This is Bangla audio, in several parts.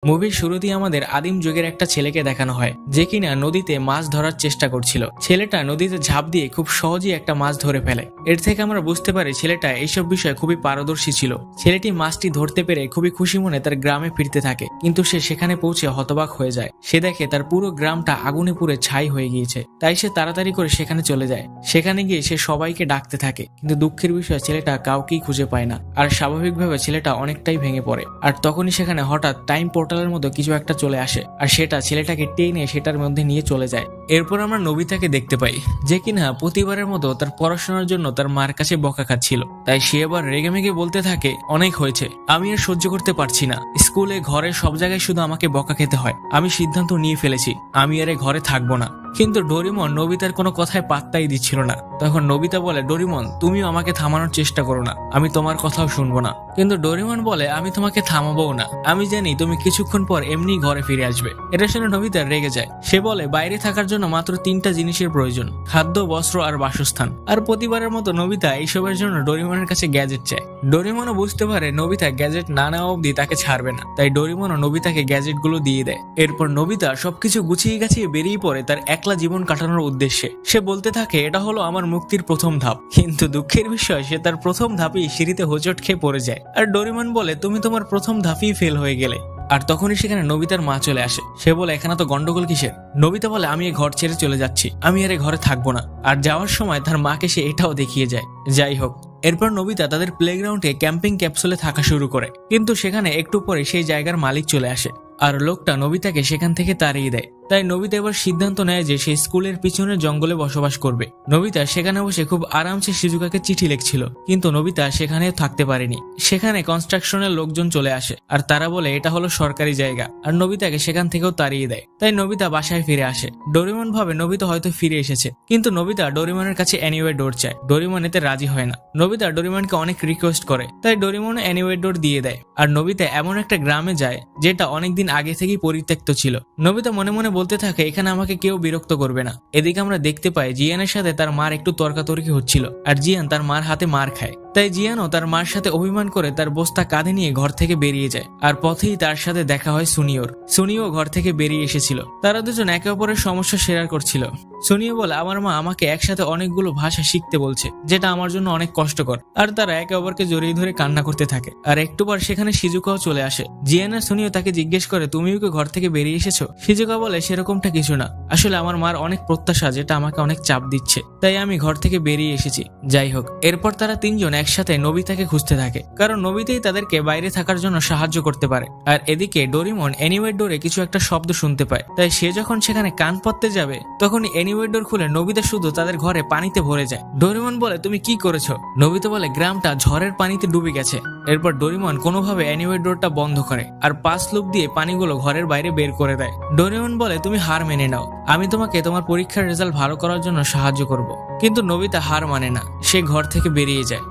মুভির শুরুতেই আমাদের আদিম যুগের একটা ছেলেকে দেখানো হয় যে কিনা নদীতে মাছ ধরার চেষ্টা করছিল। ছেলেটা নদীতে ঝাঁপ দিয়ে খুব সহজেই একটা মাছ ধরে ফেলে। এর থেকে আমরা বুঝতে পারি ছেলেটা এইসব বিষয়ে খুবই পারদর্শী ছিল। ছেলেটি মাছটি ধরতে পেরে খুবই খুশি মনে তার গ্রামে ফিরতে থাকে, কিন্তু সে সেখানে পৌঁছে হতবাক হয়ে যায়। সে দেখে তার পুরো গ্রামটা আগুনে পুড়ে ছাই হয়ে গিয়েছে। তাই সে তাড়াতাড়ি করে সেখানে চলে যায়। সেখানে গিয়ে সে সবাইকে ডাকতে থাকে, কিন্তু দুঃখের বিষয় ছেলেটা কাউকেই খুঁজে পায় না। আর স্বাভাবিকভাবে ছেলেটা অনেকটাই ভেঙে পড়ে। আর তখনই সেখানে হঠাৎ টাইম পোর্টালের মতো কিছু একটা চলে আসে, আর সেটা ছেলেটাকে টেনে সেটার মধ্যে নিয়ে চলে যায়। এরপর আমরা নবিতাকে দেখতে পাই যে কিনা প্রতিবারের মতো তার পড়াশোনার জন্য তার মার কাছে বকা খাচ্ছিল। তাই সে এবার রেগেমেগে বলতে থাকে, অনেক হয়েছে, আমি আর সহ্য করতে পারছি না। স্কুলে, ঘরে, সব জায়গায় শুধু আমাকে বকা খেতে হয়। আমি সিদ্ধান্ত নিয়ে ফেলেছি, আমি আর ঘরে থাকবো না। কিন্তু ডোরিমন নবিতার কোনো কথায় পাত্তাই দিচ্ছিল না। তখন নবিতা বলে, ডোরিমন তুমিও আমাকে থামানোর চেষ্টা করো না, আমি তোমার কথাও শুনবো না। কিন্তু ডোরিমন বলে, আমি তোমাকে থামাবো না, আমি জানি তুমি কিছুক্ষণ পর এমনি ঘরে ফিরে আসবে। এটা শুনে নবিতা রেগে যায়। সে বলে, বাইরে থাকার জন্য মাত্র 3টা জিনিসের প্রয়োজন, খাদ্য, বস্ত্র আর বাসস্থান। আর প্রতিবারের মতো নবিতা এইসবের জন্য ডোরিমনের কাছে গ্যাজেট চায়। ডোরিমনও বুঝতে পারে নবিতা গ্যাজেট না নেওয়া অব্দি তাকে ছাড়বে না, তাই ডোরিমনও নবিতাকে গ্যাজেট গুলো দিয়ে দেয়। এরপর নবিতা সবকিছু গুছিয়ে গাছিয়ে বেরিয়ে পড়ে তার একলা জীবন কাটানোর উদ্দেশ্যে। সে বলতে থাকে, এটা হলো আমার মুক্তির প্রথম ধাপ। কিন্তু দুঃখের বিষয়, সে তার প্রথম ধাপেই সিঁড়িতে হোঁচট খেয়ে পড়ে যায়। আর ডোরিমন বলে, তুমি তোমার প্রথম ধাপেই ফেল হয়ে গেলে। আর তখনই সেখানে নবিতার মা চলে আসে। সে বলে, এখানে তো গন্ডগোল কিসের? নবিতা বলে, আমি এই ঘর ছেড়ে চলে যাচ্ছি, আমি আর ঘরে থাকবো না। আর যাওয়ার সময় তার মাকে সে এটাও দেখিয়ে যায়। যাই হোক, এরপর নবিতা তাদের প্লেগ্রাউন্ডে ক্যাম্পিং ক্যাপসুলে থাকা শুরু করে। কিন্তু সেখানে একটু পরে সেই জায়গার মালিক চলে আসে, আর লোকটা নবিতাকে সেখান থেকে তাড়িয়ে দেয়। তাই নবিতা এবার সিদ্ধান্ত নেয় যে সে স্কুলের পিছনের জঙ্গলে বসবাস করবে। নবিতা সেখানে বসে খুব আরামসে শিজুকাকে চিঠি লিখছিল, কিন্তু নবিতা সেখানেও থাকতে পারেনি। সেখানে কনস্ট্রাকশনের লোকজন চলে আসে, আর তারা বলে এটা হলো সরকারি জায়গা, আর নবিতাকে সেখান থেকেও তাড়িয়ে দেয়। তাই নবিতা বাসায় ফিরে আসে। ডোরিমন ভাবে নবিতা হয়তো ফিরে এসেছে, কিন্তু নবিতা ডোরিমনের কাছে অ্যানিওয়ে ডোর চায়। ডোরিমন এতে রাজি হয় না। নবিতা ডোরিমনকে অনেক রিকোয়েস্ট করে, তাই ডোরিমন অ্যানিওয়ে ডোর দিয়ে দেয়। আর নবিতা এমন একটা গ্রামে যায় যেটা অনেকদিন আগে থেকেই পরিত্যক্ত ছিল। নবিতা মনে মনে বলতে থাকে, এখানে আমাকে কেউ বিরক্ত করবে না। এদিকে আমরা দেখতে পাই জিয়ানের সাথে তার মার একটু তর্কাতর্কি হচ্ছিল, আর জিয়ান তার মার হাতে মার খায়। তাই জিয়ানও তার মার সাথে অভিমান করে তার বস্তা কাঁধে নিয়ে ঘর থেকে বেরিয়ে যায়। আর পথেই তার সাথে দেখা হয় সুনিওর। সুনিও ঘর থেকে বেরিয়ে এসেছিল। তারা দুজন একে অপরের সমস্যা শেয়ার করছিল। সুনিও বলে, আমার মা আমাকে একসাথে অনেকগুলো ভাষা শিখতে বলছে, যেটা আমার জন্য অনেক কষ্টকর। আর তারা একে অপরকে জড়িয়ে ধরে কান্না করতে থাকে। আর একটু পর সেখানে শিজুকাও চলে আসে। জিয়ান আর সুনিও তাকে জিজ্ঞেস করে, তুমিও কি ঘর থেকে বেরিয়ে এসেছো? শিজুকা বলে, সেরকমটা কিছু না, আসলে আমার মার অনেক প্রত্যাশা যেটা আমাকে অনেক চাপ দিচ্ছে, তাই আমি ঘর থেকে বেরিয়ে এসেছি। যাই হোক, এরপর তারা তিনজন একসাথে নবিতাকে খুঁজতে থাকে, কারণ নবিতাই তাদেরকে বাইরে থাকার জন্য সাহায্য করতে পারে। আর এদিকে ডোরিমন অ্যানিওয়ে ডোরে কিছু একটা শব্দ শুনতে পায়। তাই সে যখন সেখানে কান পাততে যাবে, তখন অ্যানিওয়ে ডোর খুলে নবিতা শুধু তাদের ঘরে পানিতে ভরে যায়। ডোরিমন বলে, তুমি কি করেছো? নবিতা বলে, গ্রামটা ঝড়ের পানিতে ডুবে গেছে। এরপর ডোরিমন কোনোভাবে অ্যানিওয়ে ডোরটা বন্ধ করে, আর 5 লুপ দিয়ে পানিগুলো ঘরের বাইরে বের করে দেয়। ডোরিমন বলে, তুমি হার মেনে নাও, আমি তোমাকে তোমার পরীক্ষার রেজাল্ট ভালো করার জন্য সাহায্য করব। কিন্তু নবিতা হার মানে না, সে ঘর থেকে বেরিয়ে যায়।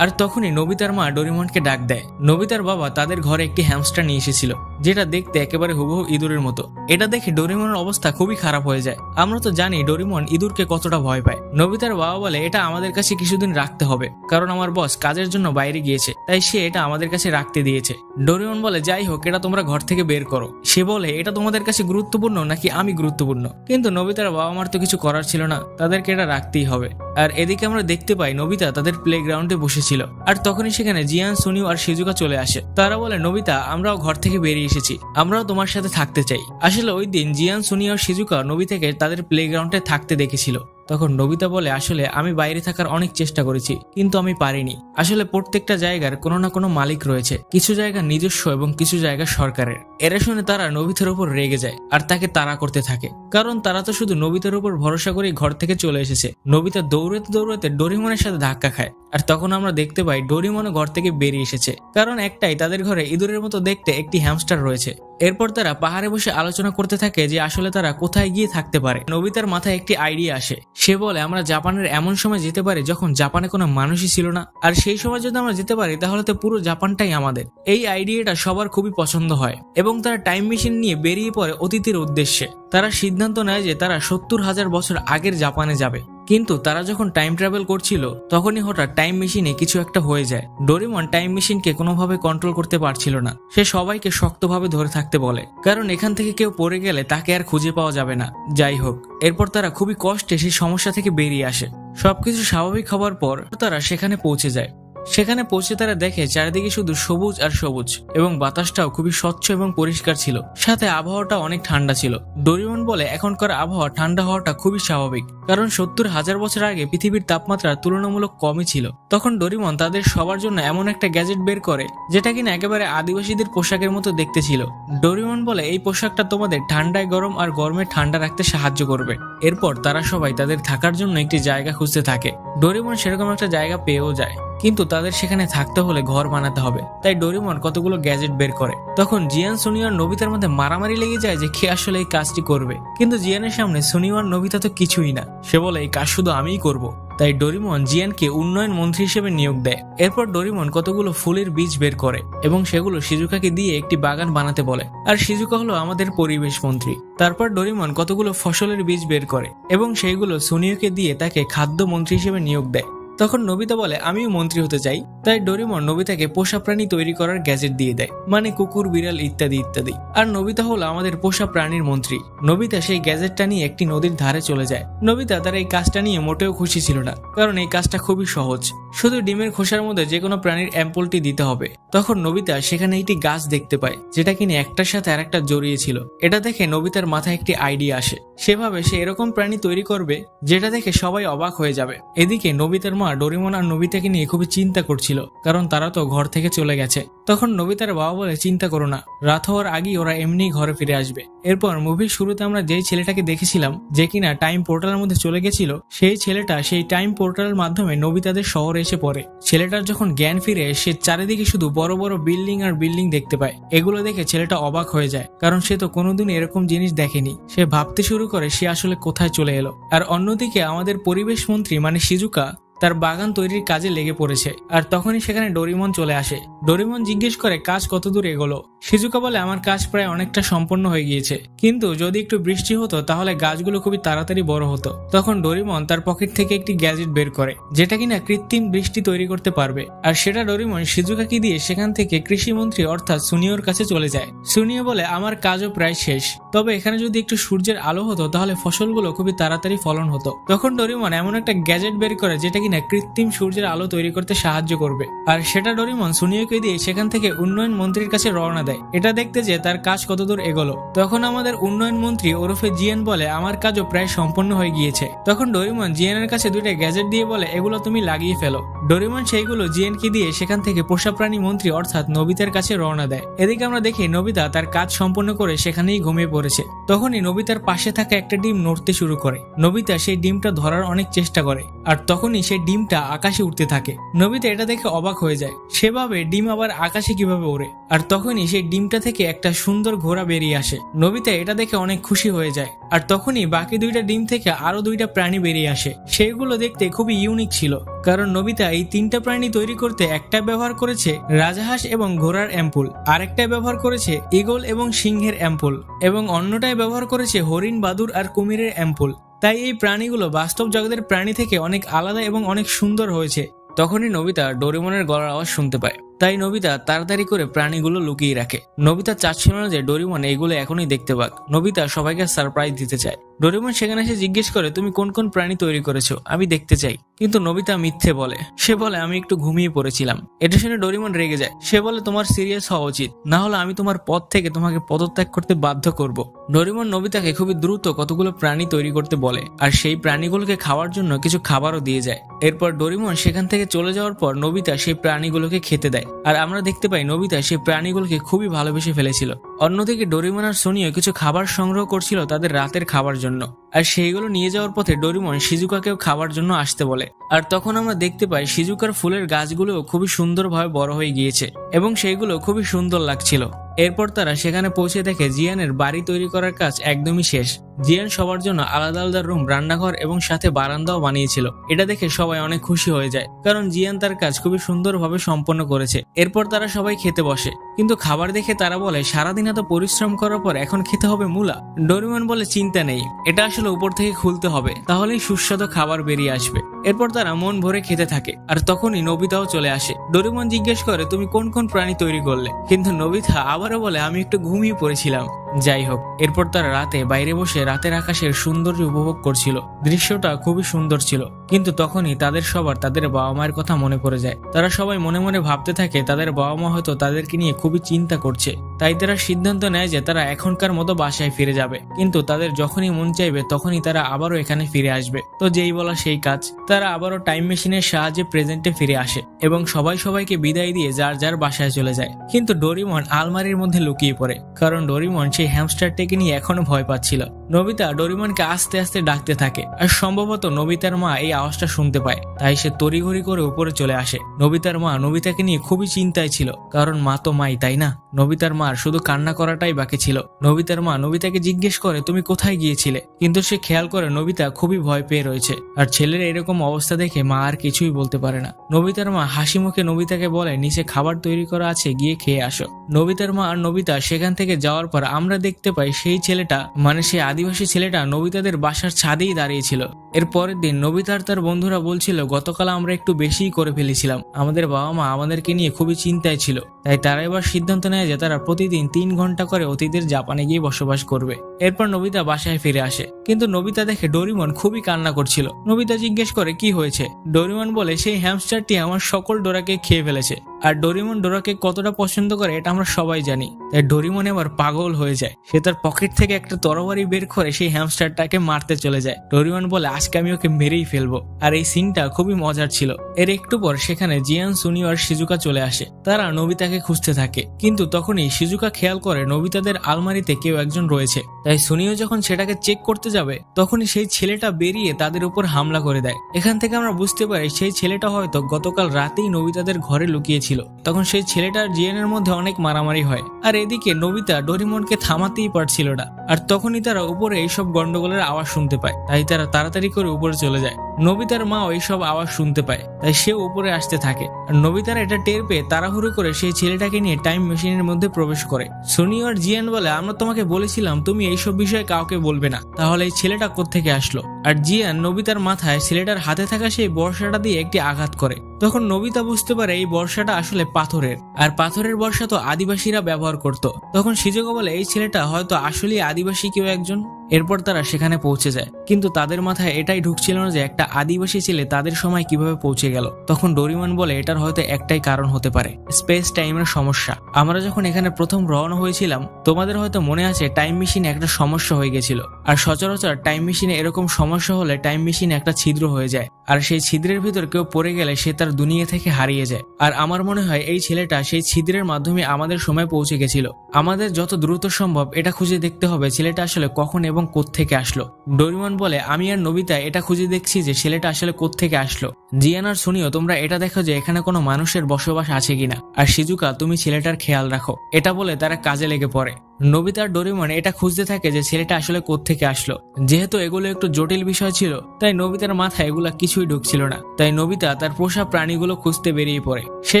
আর তখনই নবিতার মা ডোরিমনকে ডাক দেয়। নবিতার বাবা তাদের ঘরে একটি হ্যামস্টার নিয়ে এসেছিল, যেটা দেখতে একেবারে হুবহু ইঁদুরের মতো। এটা দেখে ডোরিমনের অবস্থা খুবই খারাপ হয়ে যায়। আমরা তো জানি ডোরিমন ইঁদুরকে কতটা ভয় পায়। নবিতার বাবা বলে, এটা আমাদের কাছে কিছুদিন রাখতে হবে, কারণ আমার বস কাজের জন্য বাইরে গিয়েছে, তাই সে এটা আমাদের কাছে রাখতে দিয়েছে। ডোরিমন বলে, যাই হোক, এটা তোমরা ঘর থেকে বের করো। সে বলে, এটা তোমাদের কাছে গুরুত্বপূর্ণ নাকি আমি গুরুত্বপূর্ণ? কিন্তু নবিতার বাবা মার তো কিছু করার ছিল না, তাদেরকে এটা রাখতেই হবে। আর এদিকে আমরা দেখতে পাই নবিতা তাদের প্লেগ্রাউন্ডে বসেছিল। আর তখনই সেখানে জিয়ান, সুনিও আর শিজুকা চলে আসে। তারা বলে, নবিতা, আমরাও ঘর থেকে বেরিয়ে এসেছি, আমরাও তোমার সাথে থাকতে চাই। আসলে ওই দিন জিয়ান, সুনিও আর শিজুকা নবিতাকে তাদের প্লেগ্রাউন্ডে থাকতে দেখেছিল। তখন নবিতা বলে, আসলে আমি বাইরে থাকার অনেক চেষ্টা করেছি, কিন্তু আমি পারিনি। আসলে প্রত্যেকটা জায়গার কোনো না কোনো মালিক রয়েছে, কিছু জায়গা নিজস্ব এবং কিছু জায়গা সরকারের। এরা শুনে তারা নবিতার উপর রেগে যায় আর তাকে তাড়া করতে থাকে, কারণ তারা তো শুধু নবিতার উপর ভরসা করে ঘর থেকে চলে এসেছে। নবিতা দৌড়াতে দৌড়াতে ডোরিমনের সাথে ধাক্কা খায়। আর তখন আমরা দেখতে পাই ডোরিমনও ঘর থেকে বেরিয়ে এসেছে, কারণ একটাই, তাদের ঘরে ইঁদুরের মতো দেখতে একটি হ্যামস্টার রয়েছে। এরপর তারা পাহাড়ে বসে আলোচনা করতে থাকে যে আসলে তারা কোথায় গিয়ে থাকতে পারে। নবিতার মাথায় একটি আইডিয়া আসে। সে বলে, আমরা জাপানের এমন সময় যেতে পারি যখন জাপানে কোনো মানুষই ছিল না, আর সেই সময় যদি আমরা যেতে পারি তাহলে তো পুরো জাপানটাই আমাদের। এই আইডিয়াটা সবার খুবই পছন্দ হয় এবং তারা টাইম মেশিন নিয়ে বেরিয়ে পড়ে অতীতের উদ্দেশ্যে। তারা সিদ্ধান্ত নেয় যে তারা 70,000 বছর আগের জাপানে যাবে। কিন্তু তারা যখন টাইম ট্রাভেল করছিল তখনই হঠাৎ টাইম মেশিনে কিছু একটা হয়ে যায়। ডোরেমন টাইম মেশিনকে কোনোভাবে কন্ট্রোল করতে পারছিল না। সে সবাইকে শক্তভাবে ধরে থাকতে বলে, কারণ এখান থেকে কেউ পড়ে গেলে তাকে আর খুঁজে পাওয়া যাবে না। যাই হোক, এরপর তারা খুবই কষ্টে সেই সমস্যা থেকে বেরিয়ে আসে। সবকিছু স্বাভাবিক হবার পর তারা সেখানে পৌঁছে যায়। সেখানে পৌঁছে তারা দেখে চারিদিকে শুধু সবুজ আর সবুজ, এবং বাতাসটাও খুবই স্বচ্ছ এবং পরিষ্কার ছিল, সাথে আবহাওয়াটা অনেক ঠান্ডা ছিল। ডোরেমন বলে এখনকার আবহাওয়া ঠান্ডা হওয়াটা খুবই স্বাভাবিক, কারণ 70,000 বছর আগে পৃথিবীর তাপমাত্রা তুলনামূলক কমই ছিল। তখন ডোরেমন তাদের সবার জন্য এমন একটা গ্যাজেট বের করে যেটা কিনা একেবারে আদিবাসীদের পোশাকের মতো দেখতে ছিল। ডোরেমন বলে এই পোশাকটা তোমাদের ঠান্ডায় গরম আর গরমে ঠান্ডা রাখতে সাহায্য করবে। এরপর তারা সবাই তাদের থাকার জন্য একটি জায়গা খুঁজতে থাকে। ডোরেমন সেরকম একটা জায়গা পেয়েও যায়, কিন্তু তাদের সেখানে থাকতে হলে ঘর বানাতে হবে। তাই ডোরেমন কতগুলো গ্যাজেট বের করে। তখন জিয়ান, সুনিও আর নোবিতার মধ্যে মারামারি লেগে যায় যে কে আসলে এই কাজটি করবে। কিন্তু জিয়ানের সামনে সুনিও আর নোবিতা তো কিছুই না। সে বলে এই কাজ শুধু আমিই করব। তাই ডোরেমন জিয়ানকে উন্নয়ন মন্ত্রী হিসেবে নিয়োগ দেয়। এরপর ডোরেমন কতগুলো ফুলের বীজ বের করে এবং সেগুলো শিজুকাকে দিয়ে একটি বাগান বানাতে বলে। আর শিজুকা হলো আমাদের পরিবেশ মন্ত্রী। তারপর ডোরেমন কতগুলো ফসলের বীজ বের করে এবং সেইগুলো সুনিওকে দিয়ে তাকে খাদ্য মন্ত্রী হিসেবে নিয়োগ দেয়। তখন নোবিতা বলে আমিও মন্ত্রী হতে চাই। তাই ডোরেমন নোবিতাকে পোষা প্রাণী তৈরি করার গ্যাজেট দিয়ে দেয়, মানে কুকুর, বিড়াল ইত্যাদি ইত্যাদি। আর নোবিতা হলো আমাদের পোষা প্রাণীর মন্ত্রী। নোবিতা সেই গ্যাজেটটা নিয়ে একটি নদীর ধারে চলে যায়। নোবিতা তার এই কাজটা নিয়ে মোটেও খুশি ছিল না, কারণ এই কাজটা খুবই সহজ, শুধু ডিমের খোসার মধ্যে যে কোনো প্রাণীর অ্যাম্পলটি দিতে হবে। তখন নোবিতা সেখানে একটি গাছ দেখতে পায় যেটা কিনা একটার সাথে আরেকটা জড়িয়ে ছিল। এটা দেখে নোবিতার মাথায় একটি আইডিয়া আসে। সেভাবে সে এরকম প্রাণী তৈরি করবে যেটা দেখে সবাই অবাক হয়ে যাবে। এদিকে নোবিতার মা ডোরেমন আর নোবিতাকে নিয়ে খুবই চিন্তা করছিল, কারণ তারা তো ঘর থেকে চলে গেছে। তখন নোবিতার বাবা বলে চিন্তা করো না, রাত হওয়ার আগেই ওরা এমনি ঘরে ফিরে আসবে। এরপর মুভির শুরুতে আমরা যেই ছেলেটাকে দেখেছিলাম যে কিনা টাইম পোর্টালের মধ্যে চলে গেছিল, সেই ছেলেটা সেই টাইম পোর্টালের মাধ্যমে নোবিতাদের শহরে এসে পড়ে। ছেলেটার যখন জ্ঞান ফিরে সে চারিদিকে শুধু বড় বড় বিল্ডিং আর বিল্ডিং দেখতে পায়। এগুলো দেখে ছেলেটা অবাক হয়ে যায়, কারণ সে তো কোনোদিন এরকম জিনিস দেখেনি। সে ভাবতে শুরু করে সে আসলে কোথায় চলে এলো। আর অন্যদিকে আমাদের পরিবেশ মন্ত্রী মানে শিজুকা তার বাগান তৈরির কাজে লেগে পড়েছে। আর তখনই সেখানে ডোরেমন চলে আসে। ডোরেমন জিজ্ঞেস করে কাজ কতদূর এগোলো। শিজুকা বলে আমার কাজ প্রায় অনেকটা সম্পন্ন হয়ে গিয়েছে, কিন্তু যদি একটু বৃষ্টি হতো তাহলে গাছগুলো খুবই তাড়াতাড়ি বড় হতো। তখন ডোরেমন তার পকেট থেকে একটি গ্যাজেট বের করে যেটা কিনা কৃত্রিম বৃষ্টি তৈরি করতে পারবে। আর সেটা ডোরেমন শিজুকাকে দিয়ে সেখান থেকে কৃষিমন্ত্রী অর্থাৎ সুনিওর কাছে চলে যায়। সুনিও বলে আমার কাজও প্রায় শেষ, তবে এখানে যদি একটু সূর্যের আলো হতো তাহলে ফসলগুলো খুবই তাড়াতাড়ি ফলন হতো। তখন ডোরেমন এমন একটা গ্যাজেট বের করে যেটা কিনা কৃত্রিম সূর্যের আলো তৈরি করতে সাহায্য করবে। আর সেটা ডোরেমন সুনিওকে দিয়ে সেখান থেকে উন্নয়ন মন্ত্রীর কাছে রওনা দেয়, এটা দেখতে যে তার কাজ কতদূর এগোলো। তখন আমাদের উন্নয়ন মন্ত্রী ওরফে জিয়ান বলে আমার কাজও প্রায় সম্পন্ন হয়ে গিয়েছে। তখন ডোরেমন জিয়ানের কাছে দুইটা গ্যাজেট দিয়ে বলে এগুলো তুমি লাগিয়ে ফেলো। ডোরেমন সেইগুলো জিয়ানকে দিয়ে সেখান থেকে পোষা প্রাণী মন্ত্রী অর্থাৎ নোবিতার কাছে রওনা দেয়। এদিকে আমরা দেখি নোবিতা তার কাজ সম্পন্ন করে সেখানেই ঘুমিয়ে পড়েছে। তখনই নোবিতার পাশে থাকা একটা ডিম নড়তে শুরু করে। নোবিতা সেই ডিমটা ধরার অনেক চেষ্টা করে, আর তখনই সেই ডিমটা আকাশে উঠতে থাকে। নোবিতা এটা দেখে অবাক হয়ে যায়, সেভাবে ডিম আবার আকাশে কিভাবে ওড়ে। আর তখনই সেই ডিমটা থেকে একটা সুন্দর ঘোড়া বেরিয়ে আসে। নোবিতা এটা দেখে অনেক খুশি হয়ে যায়। আর তখনই বাকি দুইটা ডিম থেকে আরো দুইটা প্রাণী বেরিয়ে আসে। সেগুলো দেখতে খুবই ইউনিক ছিল, কারণ নোবিতা এই তিনটা প্রাণী তৈরি করতে একটা ব্যবহার করেছে রাজহাঁস এবং ঘোড়ার অ্যাম্পুল, আরেকটায় ব্যবহার করেছে ঈগল এবং সিংহের অ্যাম্পুল, এবং অন্যটায় ব্যবহার করেছে হরিণ, বাদুর আর কুমিরের অ্যাম্পুল। তাই এই প্রাণীগুলো বাস্তব জগতের প্রাণী থেকে অনেক আলাদা এবং অনেক সুন্দর হয়েছে। তখনই নোবিতা ডোরেমনের গলার আওয়াজ শুনতে পায়। তাই নোবিতা তাড়াতাড়ি করে প্রাণীগুলো লুকিয়ে রাখে। নোবিতা চাচ্ছিল না যে ডোরেমন এইগুলো এখনই দেখতে পাক। নোবিতা সবাইকে সারপ্রাইজ দিতে চায়। ডোরেমন সেখানে এসে জিজ্ঞেস করে তুমি কোন কোন প্রাণী তৈরি করেছো, আমি দেখতে চাই। কিন্তু নোবিতা মিথ্যে বলে। সে বলে আমি একটু ঘুমিয়ে পড়েছিলাম। এটা শুনে ডোরেমন রেগে যায়। সে বলে তোমার সিরিয়াস হওয়া উচিত, না হলে আমি তোমার পদ থেকে তোমাকে পদত্যাগ করতে বাধ্য করব। ডোরেমন নোবিতাকে খুবই দ্রুত কতগুলো প্রাণী তৈরি করতে বলে, আর সেই প্রাণীগুলোকে খাওয়ার জন্য কিছু খাবারও দিয়ে যায়। এরপর ডোরেমন সেখান থেকে চলে যাওয়ার পর নোবিতা সেই প্রাণীগুলোকে খেতে দেয়। আর আমরা দেখতে পাই নোবিতা সেই প্রাণীগুলোকে খুবই ভালোবেসে ফেলেছিল। অন্যদিকে ডোরেমন আর সোনিও কিছু খাবার সংগ্রহ করছিল তাদের রাতের খাবার জন্য। আর সেইগুলো নিয়ে যাওয়ার পথে ডোরেমন শিজুকাকেও খাবার জন্য আসতে বলে। আর তখন আমরা দেখতে পাই শিজুকার ফুলের গাছগুলোও খুবই সুন্দরভাবে বড় হয়ে গিয়েছে এবং সেইগুলো খুবই সুন্দর লাগছিল। এরপর তারা সেখানে পৌঁছে দেখে জিয়ানের বাড়ি তৈরি করার কাজ একদমই শেষ। জিয়ান সবার জন্য আলাদা আলাদা রুম, রান্নাঘর এবং সাথে বারান্দাও বানিয়েছিল। এটা দেখে সবাই অনেক খুশি হয়ে যায়, কারণ জিয়ান তার কাজ খুবই সুন্দরভাবে সম্পন্ন করেছে। এরপর তারা সবাই খেতে বসে, কিন্তু খাবার দেখে তারা বলে সারাদিন এত পরিশ্রম করার পর এখন খেতে হবে মূলা। ডোরেমন বলে চিন্তা নেই, এটা আসলে উপর থেকে খুলতে হবে, তাহলেই সুস্বাদু খাবার বেরিয়ে আসবে। এরপর তারা মন ভরে খেতে থাকে, আর তখনই নোবিতাও চলে আসে। ডোরেমন জিজ্ঞেস করে তুমি কোন কোন প্রাণী তৈরি করলে, কিন্তু নোবিতা আবারও বলে আমি একটু ঘুমিয়ে পড়েছিলাম। যাই হোক, এরপর তারা রাতে বাইরে বসে রাতের আকাশের সৌন্দর্য উপভোগ করছিল। দৃশ্যটা খুবই সুন্দর ছিল, কিন্তু তখনই তাদের সবার তাদের বাবা মায়ের কথা মনে পড়ে যায়। তারা সবাই মনে মনে ভাবতে থাকে তাদের বাবা মা হয়তো তাদেরকে নিয়ে খুবই চিন্তা করছে। তাই তারা সিদ্ধান্ত নেয় যে তারা এখনকার মতো বাসায় ফিরে যাবে, কিন্তু তাদের যখনই মন চাইবে তখনই তারা আবারও এখানে ফিরে আসবে। তো যেই বলা সেই কাজ, তারা আবারও টাইম মেশিনের সাহায্যে প্রেজেন্টে ফিরে আসে এবং সবাই সবাইকে বিদায় দিয়ে যার যার বাসায় চলে যায়। কিন্তু ডোরেমন আলমারির মধ্যে লুকিয়ে পড়ে, কারণ ডোরেমন সেই হ্যামস্টারটাকে নিয়ে এখনো ভয় পাচ্ছিল। নোবিতা ডোরেমনকে আস্তে আস্তে ডাকতে থাকে, আর সম্ভবত নোবিতার মা এই আওয়াজটা শুনতে পায়, তাই সে তড়িঘড়ি করে উপরে চলে আসে। নোবিতার মা নোবিতাকে নিয়ে খুবই চিন্তায় ছিল, কারণ মা তো মাই, তাই না? নোবিতার মার শুধু কান্না করাটাই বাকি ছিল। নোবিতার মা নোবিতাকে জিজ্ঞেস করে তুমি কোথায় গিয়েছিলে, কিন্তু সে খেয়াল করে নোবিতা খুবই ভয় পেয়ে রয়েছে, আর ছেলের এরকম অবস্থা দেখে মা আর কিছুই বলতে পারে না। নোবিতার মা হাসি মুখে নোবিতাকে বলে নিচে খাবার তৈরি করা আছে, গিয়ে খেয়ে আসো। নোবিতার মা আর নোবিতা সেখান থেকে যাওয়ার পর আমরা দেখতে পাই সেই ছেলেটা, মানে সেই আদিবাসী ছেলেটা নোবিতাদের বাসার ছাদেই দাঁড়িয়েছিল। এর পরের দিন নোবিতার তার বন্ধুরা বলছিল গতকাল আমরা একটু বেশিই করে ফেলেছিলাম, আমাদের বাবা মা আমাদেরকে নিয়ে খুবই চিন্তায় ছিল, তাই তারা এবার সিদ্ধান্ত নেয় যে তারা প্রতিদিন 3 ঘন্টা করে অতীতের জাপানে গিয়ে বসবাস করবে। এরপর নোবিতা বাসায় ফিরে আসে, কিন্তু নোবিতা দেখে ডোরেমন খুবই কান্না করছিল। নোবিতা জিজ্ঞেস করে কি হয়েছে। ডোরেমন বলে সেই হ্যামস্টারটি আমার সকল ডোরাকে খেয়ে ফেলেছে, আর ডোরেমন ডোরাকে কতটা পছন্দ করে এটা আমরা সবাই জানি। তাই ডোরেমন এবার পাগল হয়ে যায়, সে তার পকেট থেকে একটা তরবারি বের করে সেই হ্যামস্টারটাকে মারতে চলে যায়। ডোরেমন বলে আজকে আমি ওকে মেরেই ফেলবো। আর এই সিনটা খুবই মজার ছিল। এর একটু পর সেখানে জিয়ান, সুনিও আর শিজুকা চলে আসে। তারা নোবিতাকে খুঁজতে থাকে, কিন্তু তখনই শিজুকা খেয়াল করে নোবিতাদের আলমারিতে কেউ একজন রয়েছে। তাই সুনিও যখন সেটাকে চেক করতে যাবে তখনই সেই ছেলেটা বেরিয়ে তাদের উপর হামলা করে দেয়। এখান থেকে আমরা বুঝতে পারি সেই ছেলেটা হয়তো গতকাল রাতেই নোবিতাদের ঘরে লুকিয়েছিল। তখন সেই ছেলেটার জিয়ানের মধ্যে অনেক মারামারি হয়, আর এদিকে নোবিতা ডোরেমনকে থামাতেই পারছিল না। আর তখনই তারা উপরে এইসব গন্ডগোলের আওয়াজ শুনতে পায়, তাই তারা তাড়াতাড়ি করে উপরে চলে যায়। নোবিতার মা এইসব আওয়াজ শুনতে পায়, তাই সে উপরে আসতে থাকে। আর নোবিতারা এটা টের পেয়ে তাড়াহুড়ো করে সেই ছেলেটাকে নিয়ে টাইম মেশিনের মধ্যে প্রবেশ করে। সুনিও আর জিয়ান বলে আমরা তোমাকে বলেছিলাম তুমি এইসব বিষয়ে কাউকে বলবে না, তাহলে এই ছেলেটা কোত্থেকে আসলো। আর জিয়ান নোবিতার মাথায় ছেলেটার হাতে থাকা সেই বর্ষাটা দিয়ে একটি আঘাত করে। তখন নোবিতা বুঝতে পারে এই বর্ষাটা আসলে পাথরের, আর পাথরের বর্ষা তো আদিবাসীরা ব্যবহার করত। তখন শিজুকা বলে এই ছেলেটা হয়তো আসলেই আদিবাসী কেউ একজন। এরপর তারা সেখানে পৌঁছে যায়, কিন্তু তাদের মাথায় এটাই ঢুকছিল না যে একটা আদিবাসী ছেলে তাদের সময় কিভাবে পৌঁছে গেল। তখন ডোরেমন বলে এটার হয়তো একটাই কারণ হতে পারে, স্পেস টাইমের সমস্যা। আমরা যখন এখানে প্রথম রওনা হয়েছিলাম তোমাদের হয়তো মনে আছে টাইম মেশিনে একটা সমস্যা হয়ে গেছিল, আর সচরাচর টাইম মেশিনে এরকম সমস্যা হলে টাইম মেশিনে একটা ছিদ্র হয়ে যায়, আর সেই ছিদ্রের ভিতর কেউ পড়ে গেলে সে তার দুনিয়া থেকে হারিয়ে যায়। আর আমার মনে হয় এই ছেলেটা সেই ছিদ্রের মাধ্যমে আমাদের সময় পৌঁছে গেছিল। আমাদের যত দ্রুত সম্ভব এটা খুঁজে দেখতে হবে ছেলেটা আসলে কখন এবং কোত্থেকে আসলো। ডোরেমন বলে আমি আর নোবিতা এটা খুঁজে দেখছি যে ছেলেটা আসলে কোত্থেকে আসলো। জিয়ান আর সুনিও তোমরা এটা দেখো যে এখানে কোনো মানুষের বসবাস আছে কিনা, আর শিজুকা তুমি ছেলেটার খেয়াল রাখো। এটা বলে তারা কাজে লেগে পড়ে। নোবিতা আর ডোরেমন এটা খুঁজতে থাকে যে ছেলেটা আসলে কোত্থেকে আসলো। যেহেতু এগুলো একটু জটিল বিষয় ছিল তাই নোবিতার মাথায় এগুলা কিছুই ঢুকছিল না। তাই নোবিতা তার পোষা প্রাণীগুলো খুঁজতে বেরিয়ে পড়ে। সে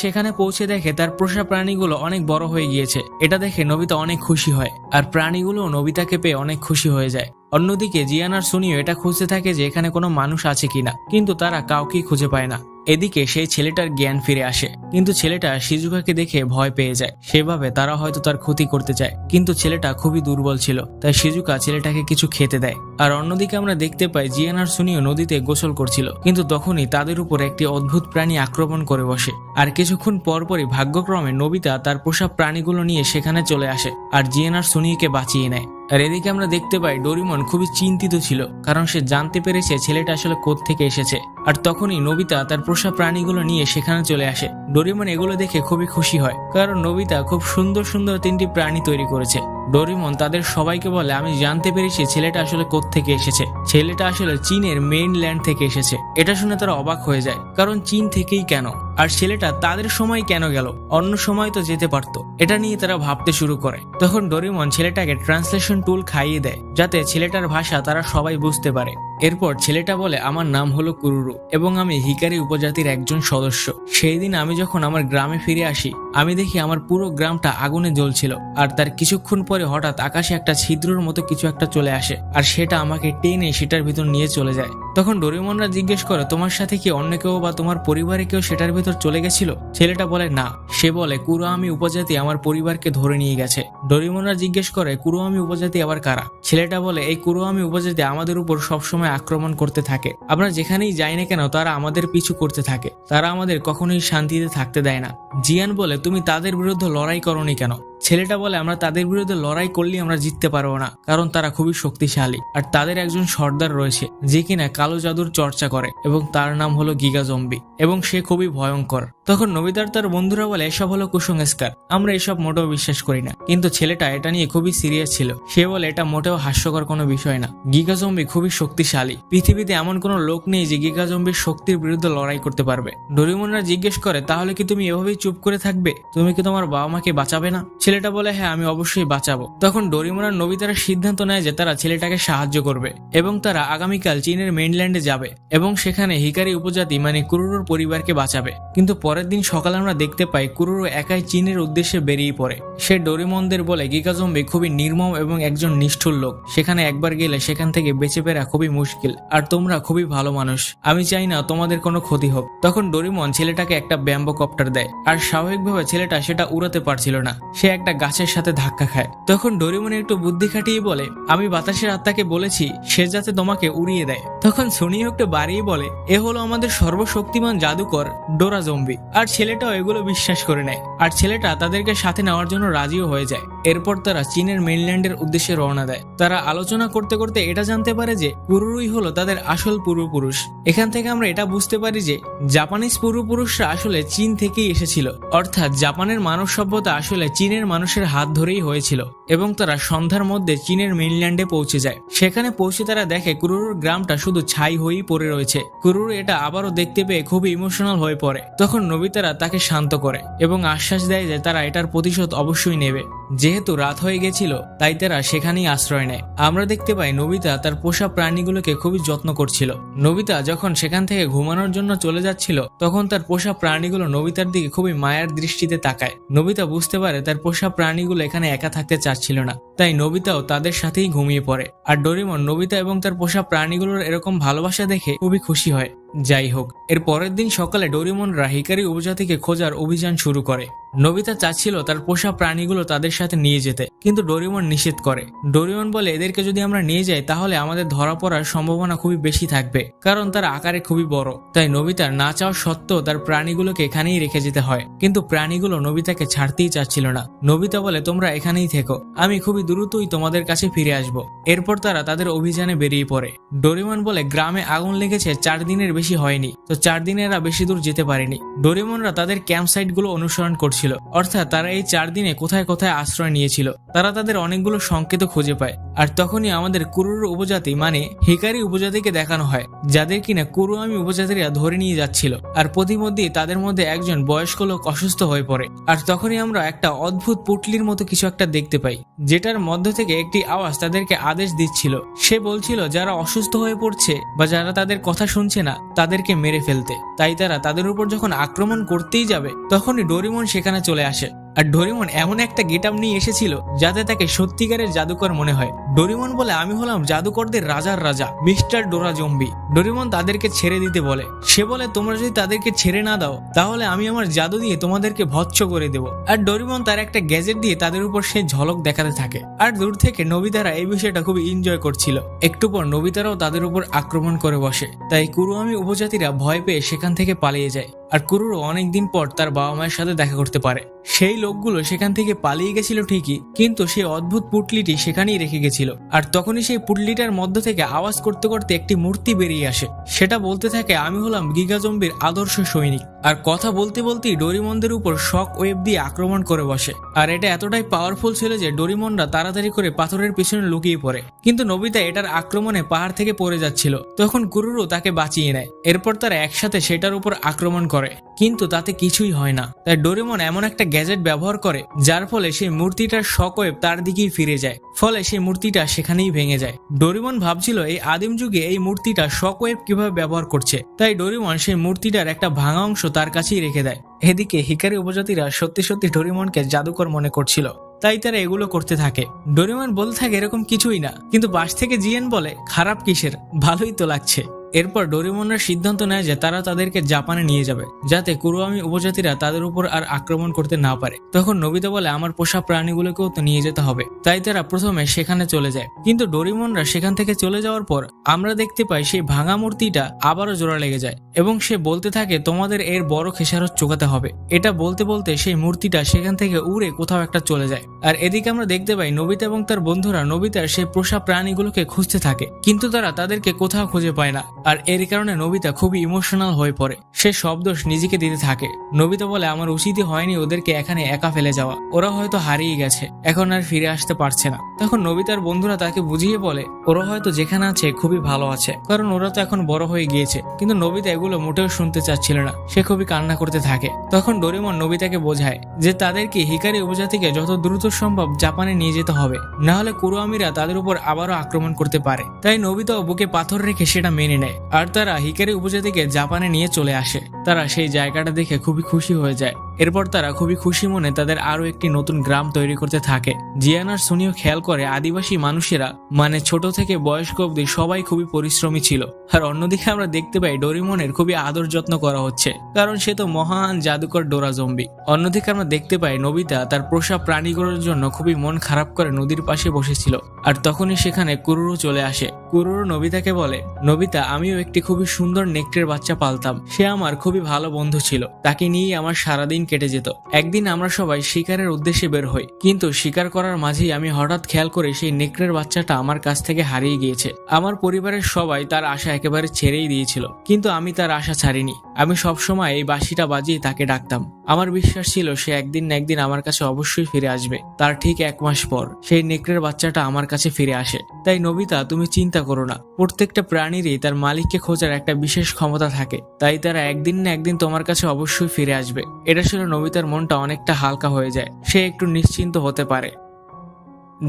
সেখানে পৌঁছে দেখে তার পোষা প্রাণীগুলো অনেক বড় হয়ে গিয়েছে। এটা দেখে নোবিতা অনেক খুশি হয়, আর প্রাণীগুলো নোবিতাকে পেয়ে অনেক খুশি হয়ে যায়। অন্যদিকে জিয়ান আর সুনিও এটা খুঁজতে থাকে যে এখানে কোনো মানুষ আছে কিনা, কিন্তু তারা কাউকেই খুঁজে পায় না। এদিকে সেই ছেলেটার জ্ঞান ফিরে আসে, কিন্তু ছেলেটা শিজুকাকে দেখে ভয় পেয়ে যায়। সেভাবে তারা হয়তো তার ক্ষতি করতে চায়, কিন্তু ছেলেটা খুবই দুর্বল ছিল, তাই শিজুকা ছেলেটাকে কিছু খেতে দেয়। আর অন্যদিকে আমরা দেখতে পাই জিয়ান আর সুনিও নদীতে গোসল করছিল, কিন্তু তখনই তাদের উপর একটি অদ্ভুত প্রাণী আক্রমণ করে বসে। আর কিছুক্ষণ পরপরই ভাগ্যক্রমে নোবিতা তার পোষা প্রাণীগুলো নিয়ে সেখানে চলে আসে, আর জিয়ান আর সুনিকে বাঁচিয়ে নেয়। আর এদিকে আমরা দেখতে পাই ডোরেমন খুবই চিন্তিত ছিল, কারণ সে জানতে পেরেছে ছেলেটা আসলে কোত্থেকে এসেছে। আর তখনই নোবিতা তার পোষা প্রাণীগুলো নিয়ে সেখানে চলে আসে। ডোরেমন এগুলো দেখে খুবই খুশি হয়, কারণ নোবিতা খুব সুন্দর সুন্দর 3টি প্রাণী তৈরি করেছে। ডোরেমন তাদের সবাইকে বলে আমি জানতে পেরেছি ছেলেটা আসলে কোত্থেকে এসেছে। ছেলেটা আসলে চীনের মেইন ল্যান্ড থেকে এসেছে। এটা শুনে তারা অবাক হয়ে যায়, কারণ চীন থেকেই কেন? আর ছেলেটা তাদের সময় কেন গেল, অন্য সময় তো যেতে পারতো। এটা নিয়ে তারা ভাবতে শুরু করে। তখন ডোরেমন ছেলেটাকে ট্রান্সলেশন টুল খাইয়ে দেয় যাতে ছেলেটার ভাষা তারা সবাই বুঝতে পারে। এরপর ছেলেটা বলে, আমার নাম হলো কুরুরু এবং আমি হিকারি উপজাতির একজন সদস্য। সেই দিন আমি যখন আমার গ্রামে ফিরে আসি, আমি দেখি আমার পুরো গ্রামটা আগুনে জ্বলছিল। আর তার কিছুক্ষণ পরে হঠাৎ আকাশে একটা ছিদ্রের মতো কিছু একটা চলে আসে, আর সেটা আমাকে টেনে সেটার ভিতর নিয়ে চলে যায়। তখন ডোরেমনরা জিজ্ঞেস করে, তোমার সাথে কি অন্য কেউ বা তোমার পরিবারে কেউ সেটার ভিতর চলে গেছিল? ছেলেটা বলে, না। সে বলে, কুরুয়ামি উপজাতি আমার পরিবারকে ধরে নিয়ে গেছে। ডোরেমনরা জিজ্ঞেস করে, কুরুয়ামি উপজাতি আবার কারা? ছেলেটা বলে, এই কুরুয়ামি উপজাতি আমাদের উপর সবসময় আক্রমণ করতে থাকে। আমরা যেখানেই যাই না কেন তারা আমাদের পিছু করতে থাকে। তারা আমাদের কখনোই শান্তিতে থাকতে দেয় না। জিয়ান বলে, তুমি তাদের বিরুদ্ধে লড়াই করনি কেন? ছেলেটা বলে, আমরা তাদের বিরুদ্ধে লড়াই করলে আমরা জিততে পারবো না, কারণ তারা খুবই শক্তিশালী। আর তাদের একজন সর্দার রয়েছে যে কিনা কালো জাদুর চর্চা করে এবং তার নাম হলো গিগা জম্বি এবং সে খুবই ভয়ঙ্কর। তখন নোবিতার তার বন্ধুরা বলে, এসব হলো কুসংস্কার, আমরা এসব মোটেও বিশ্বাস করি না। কিন্তু ছেলেটা এটা নিয়ে খুবই সিরিয়াস ছিল। সে বলে, এটা মোটেও হাস্যকর কোনো বিষয় না। গিগা জম্বি খুবই শক্তিশালী। পৃথিবীতে এমন কোনো লোক নেই যে গিগা জম্বির শক্তির বিরুদ্ধে লড়াই করতে পারবে। ডোরেমনরা জিজ্ঞেস করে, তাহলে কি তুমি এভাবেই চুপ করে থাকবে? তুমি কি তোমার বাবা মাকে বাঁচাবে না? ছেলেটা বলে, হ্যাঁ, আমি অবশ্যই বাঁচাবো। তখন ডোরেমন আর নোবিতারা সিদ্ধান্ত নেয় যে তারা ছেলেটাকে সাহায্য করবে এবং তারা আগামীকাল চীনের মেইনল্যান্ডে যাবে এবং সেখানে হিকারি উপজাতি মানে কুরুরুর পরিবারকে বাঁচাবে। কিন্তু পরের দিন সকালে আমরা দেখতে পাই কুরুরু একাই চীনের উদ্দেশ্যে বেরিয়ে পড়ে। সে ডোরেমনদের বলে, গিগা জম্বি খুবই নির্মম এবং একজন নিষ্ঠুর লোক। সেখানে একবার গেলে সেখান থেকে বেঁচে ফেরা খুবই মুশকিল। আর তোমরা খুবই ভালো মানুষ, আমি চাই না তোমাদের কোনো ক্ষতি হোক। তখন ডোরেমন ছেলেটাকে একটা ব্যাম্বো কপ্টার দেয়, আর স্বাভাবিকভাবে ছেলেটা সেটা উড়াতে পারছিল না। সে একটা গাছের সাথে ধাক্কা খায়। তখন ডোরেমন একটু বুদ্ধি খাটিয়ে বলে, আমি বাতাসের আত্মাকে বলেছি সে যাতে তোমাকে উড়িয়ে দেয়। তখন সুনিও একটু বাড়িয়ে বলে, এ হলো আমাদের সর্বশক্তিমান জাদুকর ডোরা জম্বি। আর ছেলেটাও এগুলো বিশ্বাস করে নেয়, আর ছেলেটা তাদেরকে সাথে নেওয়ার জন্য রাজিও হয়ে যায়। এরপর তারা চীনের মেইনল্যান্ডের উদ্দেশ্যে রওনা দেয়। তারা আলোচনা করতে করতে এটা জানতে পারে যে কুরুরুই হলো তাদের আসল পূর্বপুরুষ। এখান থেকে আমরা এটা বুঝতে পারি যে জাপানিজ পূর্বপুরুষরা আসলে চীন থেকেই এসেছিল, অর্থাৎ জাপানের মানব সভ্যতা আসলে চীনের মানুষের হাত ধরেই হয়েছিল। এবং তারা সন্ধ্যার মধ্যে চীনের মেইনল্যান্ডে পৌঁছে যায়। সেখানে পৌঁছে তারা দেখে কুরুরুর গ্রামটা শুধু ছাই হয়েই পড়ে রয়েছে। কুরুরু এটা আবারও দেখতে পেয়ে খুবই ইমোশনাল হয়ে পড়ে। তখন নোবিতারা তাকে শান্ত করে এবং আশ্বাস দেয় যে তারা এটার প্রতিশোধ অবশ্যই নেবে। যেহেতু রাত হয়ে গেছিল তাই তারা সেখানেই আশ্রয় নেয়। আমরা দেখতে পাই নোবিতা তার পোষা প্রাণীগুলোকে খুবই যত্ন করছিল। নোবিতা যখন সেখান থেকে ঘুমানোর জন্য চলে যাচ্ছিল তখন তার পোষা প্রাণীগুলো নোবিতার দিকে খুবই মায়ার দৃষ্টিতে তাকায়। নোবিতা বুঝতে পারে তার পোষা প্রাণীগুলো এখানে একা থাকতে চাচ্ছিল না, তাই নোবিতাও তাদের সাথেই ঘুমিয়ে পড়ে। আর ডোরেমন নোবিতা এবং তার পোষা প্রাণীগুলোর এরকম ভালোবাসা দেখে খুবই খুশি হয়। যাই হোক, এর পরের দিন সকালে ডোরেমনরা হিকারি উপজাতিকে খোঁজার অভিযান শুরু করে। নোবিতা চাচ্ছিল তার পোষা প্রাণীগুলো তাদের সাথে নিয়ে যেতে, কিন্তু ডোরেমন নিষেধ করে। ডোরেমন বলে, এদেরকে যদি আমরা নিয়ে যাই তাহলে আমাদের ধরা পড়ার সম্ভাবনা খুবই বেশি থাকবে, কারণ তারা আকারে খুবই বড়। তাই নোবিতার না চাওয়া সত্ত্বেও তার প্রাণীগুলোকে এখানেই রেখে যেতে হয়। কিন্তু প্রাণীগুলো নোবিতাকে ছাড়তেই চাচ্ছিল না। নোবিতা বলে, তোমরা এখানেই থেকো, আমি খুবই দ্রুতই তোমাদের কাছে ফিরে আসব। এরপর তারা তাদের অভিযানে বেরিয়ে পড়ে। ডোরেমন বলে, গ্রামে আগুন লেগেছে 4 দিনের বেশি হয়নি, তো 4 দিনে এরা বেশি দূর যেতে পারেনি। ডোরেমনরা তাদের ক্যাম্প সাইট গুলো অনুসরণ করছিল, অর্থাৎ তারা এই 4 দিনে কোথায় কোথায় আশ্রয় নিয়েছিল। তারা তাদের অনেকগুলো সংকেত খুঁজে পায়। আর তখনই আমাদের কুরুরু উপজাতি মানে হিকারি উপজাতিকে দেখানো হয়, যাদের কিনা কুরুয়ামি উপজাতিরা ধরে নিয়ে যাচ্ছিল। আর প্রতিমধ্যে তাদের মধ্যে একজন বয়স্ক লোক অসুস্থ হয়ে পড়ে। আর তখনই আমরা একটা অদ্ভুত পুটলির মতো কিছু একটা দেখতে পাই, যেটার মধ্য থেকে একটি আওয়াজ তাদেরকে আদেশ দিচ্ছিল। সে বলছিল যারা অসুস্থ হয়ে পড়ছে বা যারা তাদের কথা শুনছে না তাদেরকে মেরে ফেলতে। তাই তারা তাদের উপর যখন আক্রমণ করতেই যাবে তখনই ডোরেমন সেখানে চলে আসে। আর ডোরেমন এমন একটা গেটআপ নিয়ে এসেছিল যাতে তাকে সত্যিকারের জাদুকর মনে হয়। ডোরেমন বলে, আমি হলাম জাদুকরদের রাজার রাজা, মিস্টার ডোরা জম্বি। ডোরেমন তাদেরকে ছেড়ে দিতে বলে। সে বলে, তোমরা যদি তাদেরকে ছেড়ে না দাও তাহলে আমি আমার জাদু দিয়ে তোমাদেরকে ভৎস করে দেব। আর ডোরেমন তার একটা গ্যাজেট দিয়ে তাদের উপর সেই ঝলক দেখাতে থাকে। আর দূর থেকে নোবিতারা এই বিষয়টা খুব এনজয় করছিল। একটু পর নোবিতারাও তাদের উপর আক্রমণ করে বসে। তাই কুরুয়ামি উপজাতিরা ভয় পেয়ে সেখান থেকে পালিয়ে যায়। আর কুরুরু অনেকদিন পর তার বাবা মায়ের সাথে দেখা করতে পারে। সেই লোকগুলো সেখান থেকে পালিয়ে গেছিল ঠিকই, কিন্তু সেই অদ্ভুত পুটলিটি সেখানেই রেখে গেছিল। আর তখনই সেই পুটলিটার মধ্য থেকে আওয়াজ করতে করতে একটি মূর্তি বেরিয়ে আসে। সেটা বলতে থাকে, আমি হলাম গিগা জম্বির আদর্শ সৈনিক। আর কথা বলতে বলতেই ডোরেমনদের উপর শক ওয়েভ দিয়ে আক্রমণ করে বসে। আর এটা এতটাই পাওয়ারফুল ছিল যে ডোরেমনরা তাড়াতাড়ি করে পাথরের পিছনে লুকিয়ে পড়ে। কিন্তু নোবিতা এটার আক্রমণে পাহাড় থেকে পড়ে যাচ্ছিল, তখন কুরুরু তাকে বাঁচিয়ে নেয়। এরপর তারা একসাথে সেটার উপর আক্রমণ করে। করে, কিন্তু তাতে কিছুই হয় না। তাই ডোরেমন এমন একটা গ্যাজেট ব্যবহার করে যার ফলে সেই মূর্তিটার শকওয়েভ তার দিকেই ফিরে যায়, ফলে সেই মূর্তিটা সেখানেই ভেঙে যায়। ডোরেমন ভাবছিল এই আদিম যুগে এই মূর্তিটা শকওয়েভ কিভাবে ব্যবহার করছে, তাই ডোরেমন সেই মূর্তিটার একটা ভাঙা অংশ তার কাছেই রেখে দেয়। এদিকে হিকারি উপজাতিরা সত্যি সত্যি ডোরেমনকে জাদুকর মনে করছিল, তাই তারা এগুলো করতে থাকে। ডোরেমন বলতে থাকে এরকম কিছুই না, কিন্তু পাশ থেকে জিয়েন বলে খারাপ কিসের, ভালোই তো লাগছে। এরপর ডোরেমনরা সিদ্ধান্ত নেয় যে তারা তাদেরকে জাপানে নিয়ে যাবে, যাতে কুরুয়ামি উপজাতিরা তাদের উপর আর আক্রমণ করতে না পারে। তখন নোবিতা বলে আমার পোষা প্রাণীগুলোকেও তো নিয়ে যেতে হবে, তাই তারা প্রথমে সেখানে চলে যায়। কিন্তু ডোরেমনরা সেখান থেকে চলে যাওয়ার পর আমরা দেখতে পাই সেই ভাঙা মূর্তিটা আবারও জোড়া লেগে যায় এবং সে বলতে থাকে তোমাদের এর বড় খেসারত চোকাতে হবে। এটা বলতে বলতে সেই মূর্তিটা সেখান থেকে উড়ে কোথাও একটা চলে যায়। আর এদিকে আমরা দেখতে পাই নোবিতা এবং তার বন্ধুরা নোবিতার সেই পোষা প্রাণীগুলোকে খুঁজতে থাকে, কিন্তু তারা তাদেরকে কোথাও খুঁজে পায় না। আর এর কারণে নোবিতা খুবই ইমোশনাল হয়ে পড়ে, সে সব দোষ নিজেকে দিতে থাকে। নোবিতা বলে আমার উচিতই হয়নি ওদেরকে এখানে একা ফেলে যাওয়া, ওরা হয়তো হারিয়ে গেছে, এখন আর ফিরে আসতে পারছে না। তখন নোবিতার বন্ধুরা তাকে বুঝিয়ে বলে ওরা হয়তো যেখানে আছে খুবই ভালো আছে, কারণ ওরা তো এখন বড় হয়ে গিয়েছে। কিন্তু নোবিতা এগুলো মোটেও শুনতে চাচ্ছিল না, সে খুবই কান্না করতে থাকে। তখন ডোরেমন নোবিতাকে বোঝায় যে তাদেরকে হিকারি উপজাতিকে যত দ্রুত সম্ভব জাপানে নিয়ে যেতে হবে, না হলে কুরুয়ামিরা তাদের উপর আবারও আক্রমণ করতে পারে। তাই নোবিতাও বুকে পাথর রেখে সেটা মেনে নেয়, আর তারা হিকারি উপজাতিকে জাপানে নিয়ে চলে আসে। তারা সেই জায়গাটা দেখে খুবই খুশি হয়ে যায়। এরপর তারা খুবই খুশি মনে তাদের আরো একটি নতুন গ্রাম তৈরি করতে থাকে। জিয়ান আর সুনিও খেয়াল করে আদিবাসী মানুষেরা মানে ছোট থেকে বয়স্ক অব্দি সবাই খুবই পরিশ্রমী ছিল। আর অন্যদিকে আমরা দেখতে পাই ডোরেমনের খুবই আদর যত্ন করা হচ্ছে, কারণ সে তো মহান জাদুকর ডোরা জম্বি। অন্যদিকে আমরা দেখতে পাই নোবিতা তার পোষা প্রাণীগুলোর জন্য খুবই মন খারাপ করে নদীর পাশে বসেছিল। আর তখনই সেখানে কুরুরু চলে আসে। কুরুরু নোবিতাকে বলে নোবিতা আমিও একটি খুবই সুন্দর নেকড়ের বাচ্চা পালতাম, সে আমার খুবই ভালো বন্ধু ছিল, তাকে নিয়েই আমার সারাদিন কেটে যেত। একদিন আমরা সবাই শিকারের উদ্দেশ্যে বের হই, কিন্তু শিকার করার মাঝেই আমি হঠাৎ খেয়াল করে সেই নেকড়ের বাচ্চাটা আমার কাছ থেকে হারিয়ে গিয়েছে। আমার পরিবারের সবাই তার আশা একেবারে ছেড়েই দিয়েছিল, কিন্তু আমি তার আশা ছাড়িনি। আমি সবসময় এই বাঁশিটা বাজিয়ে তাকে ডাকতাম। আমার বিশ্বাস ছিল সে একদিন না একদিন আমার কাছে অবশ্যই ফিরে আসবে। তার ঠিক 1 মাস পর সেই নেকড়ের বাচ্চাটা আমার কাছে ফিরে আসে। তাই নোবিতা তুমি চিন্তা করো না, প্রত্যেকটা প্রাণীরই তার মালিককে খোঁজার একটা বিশেষ ক্ষমতা থাকে, তাই তারা একদিন না একদিন তোমার কাছে অবশ্যই ফিরে আসবে। এটা শুনে নোবিতার মনটা অনেকটা হালকা হয়ে যায়, সে একটু নিশ্চিন্ত হতে পারে।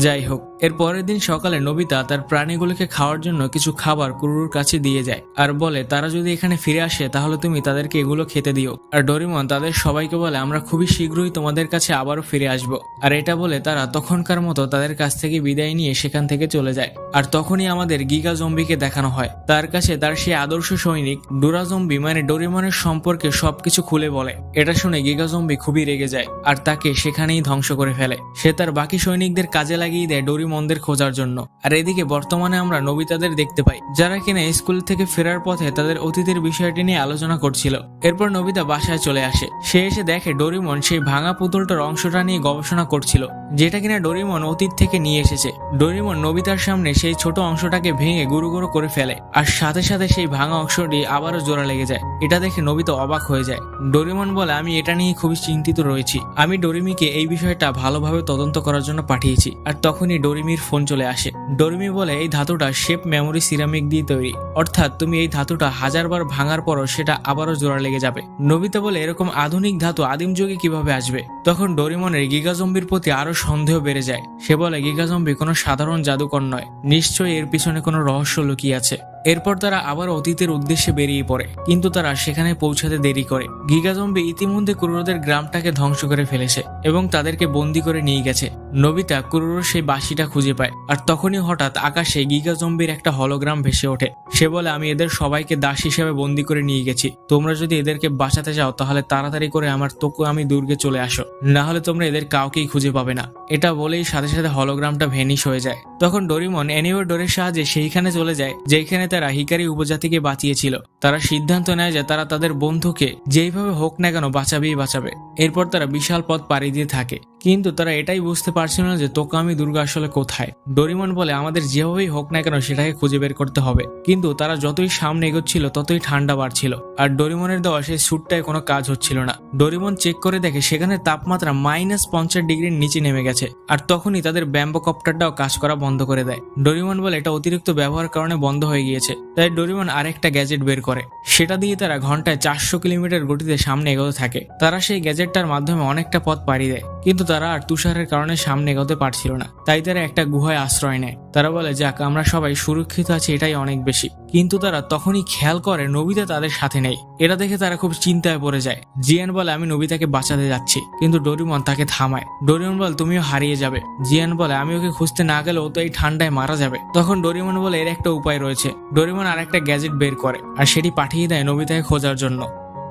যাই হোক, এর পরের দিন সকালে নোবিতা তার প্রাণীগুলোকে খাওয়ার জন্য কিছু খাবার কুরুর কাছে দিয়ে যায়, আর বলে তারা যদি এখানে ফিরে আসে তাহলে তুমি তাদেরকে এগুলো খেতে দিও। আর ডোরেমন তাদের সবাইকে বলে আমরা খুবই শীঘ্রই তোমাদের কাছে আবারও ফিরে আসব। আর এটা বলে তারা তখনকার মতো তাদের কাছ থেকে বিদায় নিয়ে সেখান থেকে চলে যায়। আর তখনই আমাদের গিগা জম্বিকে দেখানো হয়, তার কাছে তার সেই আদর্শ সৈনিক ডোরা জম্বি মানে ডোরেমনের সম্পর্কে সবকিছু খুলে বলে। এটা শুনে গিগা জম্বি খুবই রেগে যায় আর তাকে সেখানেই ধ্বংস করে ফেলে। সে তার বাকি সৈনিকদের কাজে লাগিয়ে দেয় ডোরেমনদের খোঁজার জন্য। আর এদিকে বর্তমানে আমরা নোবিতাদের দেখতে পাই, যারা কিনা স্কুল থেকে ফেরার পথে তাদের অতীতের বিষয়টি নিয়ে আলোচনা করছিল। এরপর নোবিতা বাসায় চলে আসে, সে এসে দেখে ডোরেমন সেই ভাঙা পুতুলটার অংশটা নিয়ে গবেষণা করছিল, যেটা কিনা ডোরেমন অতীত থেকে নিয়ে এসেছে। ডোরেমন নোবিতার সামনে সেই ছোট অংশটাকে ভেঙে গুঁড়ো গুঁড়ো করে ফেলে, আর সাথে সাথে সেই ভাঙা অংশটি আবারও জোড়া লেগে যায়। এটা দেখে নোবিতা অবাক হয়ে যায়। ডোরেমন বলে আমি এটা নিয়ে খুবই চিন্তিত রয়েছি, আমি ডোরেমিকে এই বিষয়টা ভালোভাবে তদন্ত করার জন্য পাঠিয়েছি। আর তখনই ডোরেমির ফোন চলে আসে। ডোরেমি বলে এই ধাতুটা শেপ মেমোরি সিরামিক দিয়ে তৈরি, অর্থাৎ তুমি এই ধাতুটা 1000 বার ভাঙার পরও সেটা আবারও জোড়া লেগে যাবে। নোবিতা বলে এরকম আধুনিক ধাতু আদিম যুগে কিভাবে আসবে? তখন ডোরেমনের গিগা জম্বির প্রতি আরো সন্দেহ বেড়ে যায়। সে বলে গিগা জম্বি কোনো সাধারণ জাদুকর নয়, নিশ্চয়ই এর পিছনে কোনো রহস্য লুকিয়ে আছে। এরপর তারা আবার অতীতের উদ্দেশ্যে বেরিয়ে পড়ে, কিন্তু তারা সেখানে পৌঁছাতে দেরি করে। গিগা জম্বি ইতিমধ্যে কুরুরোদের গ্রামটাকে ধ্বংস করে ফেলেছে এবং তাদেরকে বন্দি করে নিয়ে গেছে। নোবিতা কুরুরোর সেই বাঁশিটা খুঁজে পায়, আর তখনই হঠাৎ আকাশে গিগা জম্বির একটা হলোগ্রাম ভেসে ওঠে। সে বলে আমি এদের সবাইকে দাস হিসেবে বন্দি করে নিয়ে গেছি, তোমরা যদি এদেরকে বাঁচাতে চাও তাহলে তাড়াতাড়ি করে আমার তোকে আমি দুর্গে চলে আসো, না হলে তোমরা এদের কাউকেই খুঁজে পাবে না। এটা বলেই সাথে সাথে হলোগ্রামটা ভেনিশ হয়ে যায়। তখন ডোরেমন এনিওয়ে ডোরের সাহায্যে সেইখানে চলে যায় যেখানে তারা হিকারি উপজাতিকে বাঁচিয়েছিল। তারা সিদ্ধান্ত নেয় যে তারা তাদের বন্ধুকে যেইভাবে হোক না কেন বাঁচাবে। এরপর তারা বিশাল পথ পাড়ি দিয়ে থাকে, কিন্তু তারা এটাই বুঝতে পারছিল না যে তোকামি দুর্গা আসলে কোথায়। ডোরেমন বলে আমাদের যেভাবেই হোক না কেন সেটাকে খুঁজে বের করতে হবে। কিন্তু তারা যতই সামনে এগোচ্ছিল ততই ঠান্ডা বাড়ছিল, আর ডোরেমনের দেওয়া সেই স্যুটটায় কোনো কাজ হচ্ছিল না। ডোরেমন চেক করে দেখে সেখানে তাপমাত্রা -50 ডিগ্রির নিচে নেমে গেছে, আর তখনই তাদের ব্যাম্বো কপ্টারটাও কাজ করা বন্ধ করে দেয়। ডোরেমন বলে এটা অতিরিক্ত ব্যবহার কারণে বন্ধ হয়ে গিয়েছে। তাই ডোরেমন আরেকটা গ্যাজেট বের করে। সেটা দিয়ে তারা ঘন্টায় 400 কিলোমিটার গতিতে সামনে এগোতে থাকে। তারা সেই গ্যাজেটটার মাধ্যমে অনেকটা পথ পাড়ি দেয়, কিন্তু তারা আর তুষারের কারণে সামনে এগোতে পারছিল না। তাই তারা একটা গুহায় আশ্রয় নেয়। তারা বলে, যাক আমরা সবাই সুরক্ষিত আছি, এটাই অনেক বেশি। কিন্তু তারা তখনই খেয়াল করে নোবিতা তাদের সাথে নেই। এটা দেখে তারা খুব চিন্তায় পড়ে যায়। জিয়ান বলে, আমি নোবিতাকে বাঁচাতে যাচ্ছি, কিন্তু ডোরিমন তাকে থামায়। ডোরিমন বলে, তুমিও হারিয়ে যাবে। জিয়ান বলে, আমি ওকে খুঁজতে না গেলে ও তো এই ঠান্ডায় মারা যাবে। তখন ডোরিমন বলে, এর একটা উপায় রয়েছে। ডোরিমন আর একটা গ্যাজেট বের করে আর সেটি পাঠিয়ে দেয় নোবিতাকে খোঁজার জন্য।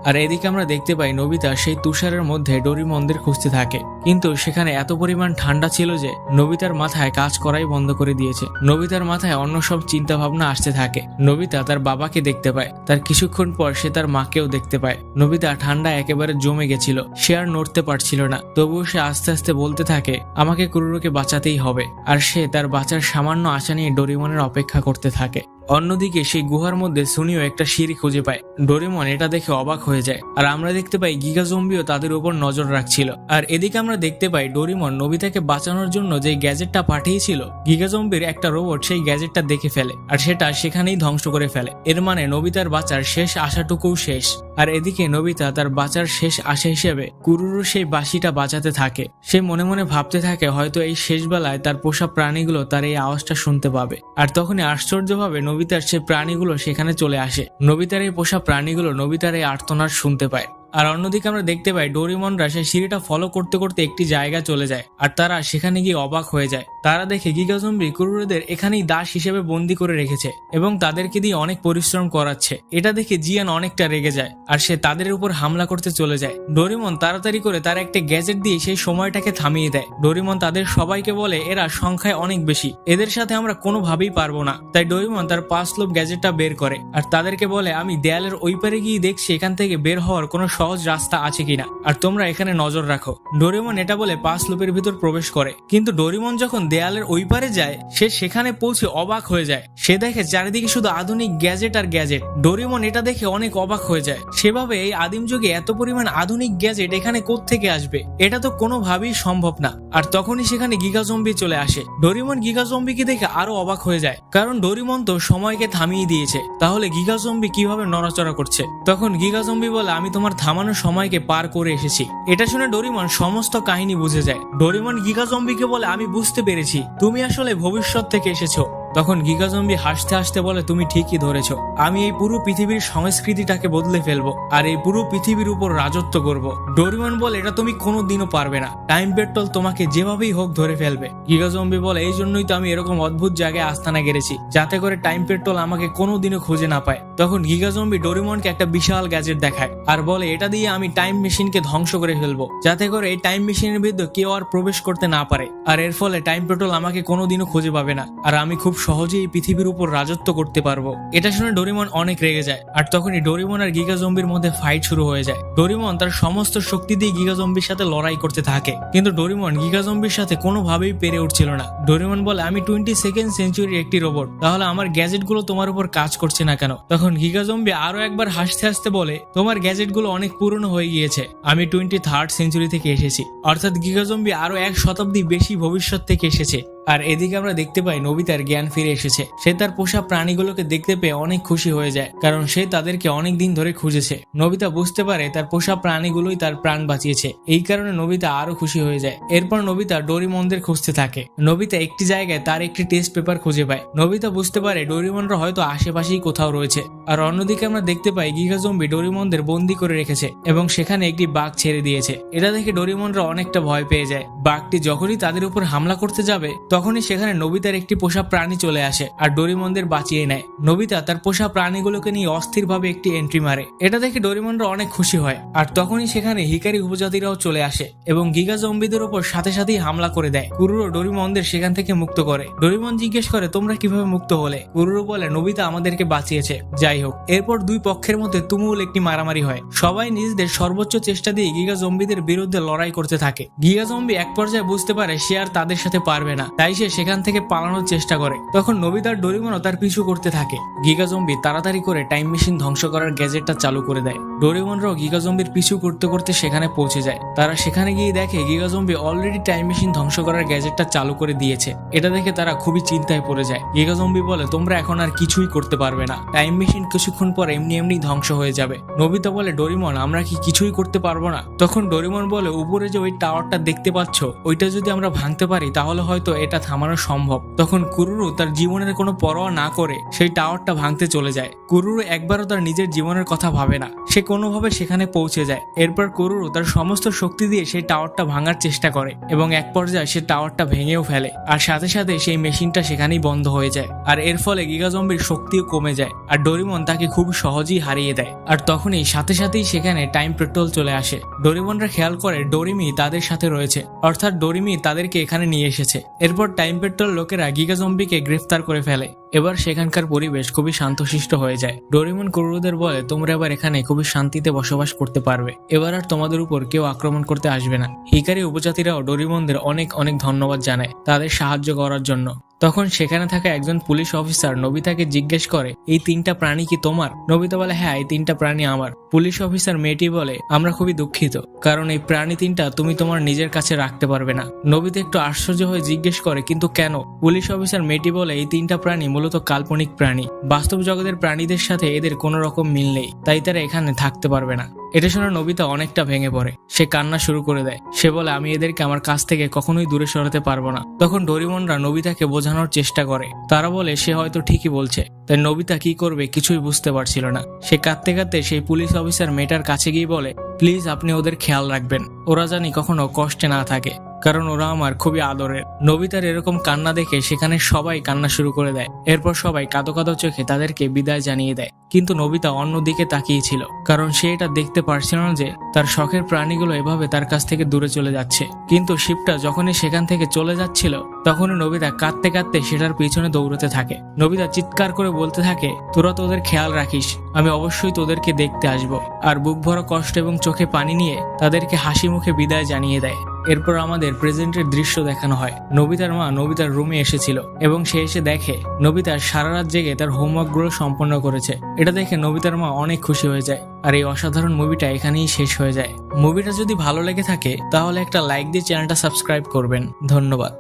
আর এদিকে আমরা দেখতে পাই নোবিতা সেই তুষারের মধ্যে ডোরিমনদের খুঁজতে থাকে, কিন্তু সেখানে এত পরিমাণ ঠান্ডা ছিল যে নোবিতার মাথায় কাজ করাই বন্ধ করে দিয়েছে। নোবিতার মাথায় অন্য সব চিন্তা ভাবনা আসতে থাকে। নোবিতা তার বাবাকে দেখতে পায়, তার কিছুক্ষণ পর সে তার মাকেও দেখতে পায়। নোবিতা ঠান্ডা একেবারে জমে গেছিল, সে আর নড়তে পারছিল না। তবুও সে আস্তে আস্তে বলতে থাকে, আমাকে কুরুরোকে বাঁচাতেই হবে। আর সে তার বাঁচার সামান্য আশা নিয়ে ডোরিমনের অপেক্ষা করতে থাকে। অন্যদিকে সেই গুহার মধ্যে সুনিও একটা সিঁড়ি খুঁজে পায়। ডোরেমন এটা দেখে অবাক হয়ে যায়। আর আমরা দেখতে পাই গিগা জম্বিও তাদের উপর নজর রাখছিল। আর এদিকে আমরা দেখতে পাই ডোরেমন নোবিতাকে বাঁচানোর জন্য যে গ্যাজেটটা পাঠিয়েছিল, গিগা জম্বির একটা রোবট সেই গ্যাজেটটা দেখে ফেলে আর সেটা সেখানেই ধ্বংস করে ফেলে। এর মানে নোবিতার বাঁচার শেষ আশাটুকুও শেষ। আর এদিকে নোবিতা তার বাঁচার শেষ আশা হিসেবে কুরুরু সেই বাঁশিটা বাজাতে থাকে। সে মনে মনে ভাবতে থাকে, হয়তো এই শেষ বেলায় তার পোষা প্রাণীগুলো তার এই আওয়াজটা শুনতে পাবে। আর তখনই আশ্চর্যভাবে নোবিতার সেই প্রাণীগুলো সেখানে চলে আসে। নোবিতার এই পোষা প্রাণীগুলো নোবিতার এই আর্তনাদ শুনতে পায়। আর অন্যদিকে আমরা দেখতে পাই ডোরিমনরা সেই সিঁড়িটা ফলো করতে করতে একটি জায়গা চলে যায় আর তারা সেখানে গিয়ে অবাক হয়ে যায়। তারা দেখে গিগা জম্বি কুরুরুদের এখানেই দাস হিসেবে বন্দি করে রেখেছে এবং তাদেরকে দিয়ে অনেক পরিশ্রম করাচ্ছে। এটা দেখে জিয়ান অনেকটা রেগে যায় আর সে তাদের উপর হামলা করতে চলে যায়। ডোরিমন তাড়াতাড়ি করে তার একটা গ্যাজেট দিয়ে সেই সময়টাকে থামিয়ে দেয়। ডোরিমন তাদের সবাইকে বলে, এরা সংখ্যায় অনেক বেশি, এদের সাথে আমরা কোনোভাবেই পারবো না। তাই ডোরিমন তার 5 লোভ গ্যাজেটটা বের করে আর তাদেরকে বলে, আমি দেয়ালের ওই পারে গিয়ে দেখছি এখান থেকে বের হওয়ার কোনো সহজ রাস্তা আছে কিনা, আর তোমরা এখানে নজর রাখো। ডোরেমন এটা বলে 5 লুপের ভিতর প্রবেশ করে, কিন্তু ডোরেমন যখন দেয়ালের ওই পারে যায় সে সেখানে পৌঁছে অবাক হয়ে যায়। সে দেখে চারিদিকে শুধু আধুনিক গ্যাজেট আর গ্যাজেট। ডোরেমন এটা দেখে অনেক অবাক হয়ে যায়। সেভাবে এই আদিম যুগে এত পরিমাণ আধুনিক গ্যাজেট এখানে কোত্থেকে আসবে, এটা তো কোনোভাবেই সম্ভব না। আর তখনই সেখানে গিগা জম্বি চলে আসে। ডোরেমন গিগা জম্বিকে দেখে আরো অবাক হয়ে যায়, কারণ ডোরেমন তো সময়কে থামিয়ে দিয়েছে, তাহলে গিগা জম্বি কিভাবে নড়াচড়া করছে। তখন গিগা জম্বি বলে, আমি তোমার থামানোর সময়কে পার করে এসেছি। এটা শুনে ডোরিমন সমস্ত কাহিনী বুঝে যায়। ডোরিমন গিগা জম্বিকে বলে, আমি বুঝতে পেরেছি, তুমি আসলে ভবিষ্যৎ থেকে এসেছো। তখন গিগা জম্বি হাসতে হাসতে বলে, তুমি ঠিকই ধরেছো, আমি এই পুরো পৃথিবীর সংস্কৃতিটাকে বদলে ফেলবো আর এই পুরো পৃথিবীর উপর রাজত্ব করব। ডোরিমন বলে, এটা তুমি কোনোদিনও পারবে না, টাইম পেট্রোল তোমাকে যেভাবেই হোক ধরে ফেলবে। গিগা জম্বি বলে, এই জন্যই তো আমি এরকম অদ্ভুত জায়গায় আস্তানা গেড়েছি, যাতে করে টাইম পেট্রোল আমাকে কোনোদিনও খুঁজে না পায়। তখন গিগা জম্বি ডোরিমনকে একটা বিশাল গ্যাজেট দেখায় আর বলে, এটা দিয়ে আমি টাইম মেশিনকে ধ্বংস করে ফেলবো, যাতে করে এই টাইম মেশিনের ভিতর কেউ আর প্রবেশ করতে না পারে। আর এর ফলে টাইম পেট্রোল আমাকে কোনোদিনও খুঁজে পাবে না আর আমি খুব সহজেই এই পৃথিবীর উপর রাজত্ব করতে পারবো। এটা শুনে ডোরিমন অনেক রেগে যায় আর তখনই ডোরিমন আর গিগা জম্বির মধ্যে ফাইট শুরু হয়ে যায়। ডোরিমন তার সমস্ত শক্তি দিয়ে গিগা জম্বির সাথে লড়াই করতে থাকে, কিন্তু ডোরিমন গিগা জম্বির সাথে কোনোভাবেই পেরে উঠছিল না। ডোরিমন বলে, আমি 22nd সেঞ্চুরির একটি রোবট, তাহলে আমার গ্যাজেট গুলো তোমার উপর কাজ করছে না কেন? তখন গিগা জম্বি আরো একবার হাসতে হাসতে বলে, তোমার গ্যাজেট গুলো অনেক পুরনো হয়ে গিয়েছে, আমি 23rd সেঞ্চুরি থেকে এসেছি। অর্থাৎ গিগা জম্বি আরো 1 শতাব্দী বেশি ভবিষ্যৎ থেকে এসেছে। আর এদিকে আমরা দেখতে পাই নোবিতার জ্ঞান ফিরে এসেছে। সে তার পোষা প্রাণীগুলোকে দেখতে পেয়ে অনেক খুশি হয়ে যায়, কারণ সে তাদেরকে অনেক দিন ধরে খুঁজেছে। নোবিতা বুঝতে পারে তার পোষা প্রাণীগুলোই তার প্রাণ বাঁচিয়েছে, এই কারণে নোবিতা আরো খুশি হয়ে যায়। এরপর নোবিতা ডোরিমনদের খুঁজতে থাকে। নোবিতা একটি জায়গায় তার একটি টেস্ট পেপার খুঁজে পায়। নোবিতা বুঝতে পারে ডোরিমনরা হয়তো আশেপাশেই কোথাও রয়েছে। আর অন্যদিকে আমরা দেখতে পাই গিগা জম্বি ডোরিমনদের বন্দি করে রেখেছে এবং সেখানে একটি বাঘ ছেড়ে দিয়েছে। এটা দেখে ডোরিমনরা অনেকটা ভয় পেয়ে যায়। বাঘটি যখনই তাদের উপর হামলা করতে যাবে তখনই সেখানে নোবিতার একটি পোষা প্রাণী চলে আসে আর ডোরিমনদের বাঁচিয়ে নেয়। নোবিতা তার পোষা প্রাণীগুলোকে নিয়ে অস্থিরভাবে একটি এন্ট্রি মারে। এটা দেখে ডোরিমনরা অনেক খুশি হয় আর তখনই সেখানে হিকারি উপজাতিরাও চলে আসে এবং গিগা জম্বিদের উপর সাথে সাথেই হামলা করে দেয়। কুরুরো ডোরিমনদের সেখান থেকে মুক্ত করে। ডোরিমন জিজ্ঞেস করে, তোমরা কিভাবে মুক্ত হলে? কুরুরো বলে, নোবিতা আমাদেরকে বাঁচিয়েছে। যাই হোক, এরপর দুই পক্ষের মধ্যে তুমুল একটি মারামারি হয়। সবাই নিজেদের সর্বোচ্চ চেষ্টা দিয়ে গিগা জম্বিদের বিরুদ্ধে লড়াই করতে থাকে। গিগা জম্বি এক পর্যায়ে বুঝতে পারে সে আর তাদের সাথে পারবে না, তাই সে সেখান থেকে পালানোর চেষ্টা করে। তখন নোবিতা আর ডোরেমনও তার পিছু করতে থাকে। গিগা জম্বি তাড়াতাড়ি করে টাইম মেশিন ধ্বংস করার গ্যাজেটটা চালু করে দেয়। ডোরেমনরাও গিগা জম্বির পিছু করতে করতে সেখানে পৌঁছে যায়। তারা সেখানে গিয়ে দেখে giga zombie already time machine ধ্বংস করার গ্যাজেটটা চালু করে দিয়েছে। এটা দেখে তারা খুবই চিন্তায় পড়ে যায়। গিগা জম্বি বলে, তোমরা এখন আর কিছুই করতে পারবে না, টাইম মেশিন কিছুক্ষণ পর এমনি এমনি ধ্বংস হয়ে যাবে। নোবিতা বলে, ডোরেমন আমরা কি কিছুই করতে পারবো না? তখন ডোরেমন বলে, উপরে যে ওই টাওয়ারটা দেখতে পাচ্ছ, ওইটা যদি আমরা ভাঙতে পারি তাহলে হয়তো এটা থামানো সম্ভব। তখন কুরুরু তার জীবনের কোনো পরোয়া না করে সেই টাওয়ারটা ভাঙতে চলে যায়। কুরুরু একবারও তার নিজের জীবনের কথা ভাবে না, সে কোনোভাবে সেখানে পৌঁছে যায়। এরপর কুরুরু তার সমস্ত শক্তি দিয়ে সেই টাওয়ারটা ভাঙার চেষ্টা করে এবং এক পর্যায়ে সে টাওয়ারটা ভেঙেও ফেলে। আর সাথে সাথে সেই মেশিনটা সেখানেই বন্ধ হয়ে যায়। আর এর ফলে গিগা জম্বির শক্তিও কমে যায় আর ডোরেমন তাকে খুব সহজেই হারিয়ে দেয়। আর তখনই সাথে সাথেই সেখানে টাইম পেট্রোল চলে আসে। ডোরেমনরা খেয়াল করে ডোরিমি তাদের সাথে রয়েছে, অর্থাৎ ডোরিমি তাদেরকে এখানে নিয়ে এসেছে। এরপর টাইম পেট্রোল লোকেরা গিগা জম্বিকে গ্রেফতার করে ফেলে। এবার সেখানকার পরিবেশ খুবই শান্তশিষ্ট হয়ে যায়। ডোরেমন কুরুরুদের বলে, তোমরা এবার এখানে খুবই শান্তিতে বসবাস করতে পারবে, এবার আর তোমাদের উপর কেউ আক্রমণ করতে আসবে না। হিকারি উপজাতিরাও ডোরেমনদের অনেক অনেক ধন্যবাদ জানায় তাদের সাহায্য করার জন্য। তখন সেখানে থাকা একজন পুলিশ অফিসার নোবিতাকে জিজ্ঞেস করে, এই 3টা প্রাণী কি তোমার? নোবিতা বলে, হ্যাঁ, এই 3টা প্রাণী আমার। পুলিশ অফিসার মেয়েটি বলে, আমরা খুবই দুঃখিত, কারণ এই প্রাণী 3টা তুমি তোমার নিজের কাছে রাখতে পারবে না। নোবিতা একটু আশ্চর্য হয়ে জিজ্ঞেস করে, কিন্তু কেন? পুলিশ অফিসার মেয়েটি বলে, এই 3টা প্রাণী মূলত কাল্পনিক প্রাণী, বাস্তব জগতের প্রাণীদের সাথে এদের কোনো রকম মিল নেই, তাই তারা এখানে থাকতে পারবে না। এটা শুনে নোবিতা অনেকটা ভেঙে পড়ে, সে কান্না শুরু করে দেয়। সে বলে, আমি এদেরকে আমার কাছ থেকে কখনোই দূরে সরাতে পারবো না। তখন ডোরেমনরা নোবিতাকে বোঝানোর চেষ্টা করে, তারা বলে সে হয়তো ঠিকই বলছে। তাই নোবিতা কি করবে কিছুই বুঝতে পারছিল না। সে কাঁদতে কাঁদতে সেই পুলিশ অফিসার মেয়েটার কাছে গিয়ে বলে, প্লিজ আপনি ওদের খেয়াল রাখবেন, ওরা জানি কখনো কষ্টে না থাকে, কারণ ওরা আমার খুবই আদরের। নোবিতার এরকম কান্না দেখে সেখানে সবাই কান্না শুরু করে দেয়। এরপর সবাই কাঁদো কাঁদো চোখে তাদেরকে বিদায় জানিয়ে দেয়। কিন্তু নোবিতা অন্যদিকে তাকিয়েছিল, কারণ সে এটা দেখতে পারছিল না যে তার শখের প্রাণীগুলো এভাবে তার কাছ থেকে দূরে চলে যাচ্ছে। কিন্তু শিপটা যখনই সেখান থেকে চলে যাচ্ছিল, তখনই নোবিতা কাঁদতে কাঁদতে সেটার পিছনে দৌড়তে থাকে। নোবিতা চিৎকার করে বলতে থাকে, তোরা তোদের খেয়াল রাখিস, আমি অবশ্যই তোদেরকে দেখতে আসবো। আর বুক ভরা কষ্ট এবং চোখে পানি নিয়ে তাদেরকে হাসি মুখে বিদায় জানিয়ে দেয়। এরপর আমাদের প্রেজেন্টের দৃশ্য দেখানো হয়। নোবিতার মা নোবিতার রুমে এসেছিল এবং সে এসে দেখে নোবিতা সারা রাত জেগে তার হোমওয়ার্কগুলো সম্পন্ন করেছে। এটা দেখে নোবিতার মা অনেক খুশি হয়ে যায়। আর এই অসাধারণ মুভিটা এখানেই শেষ হয়ে যায়। মুভিটা যদি ভালো লেগে থাকে তাহলে একটা লাইক দিয়ে চ্যানেলটা সাবস্ক্রাইব করবেন। ধন্যবাদ।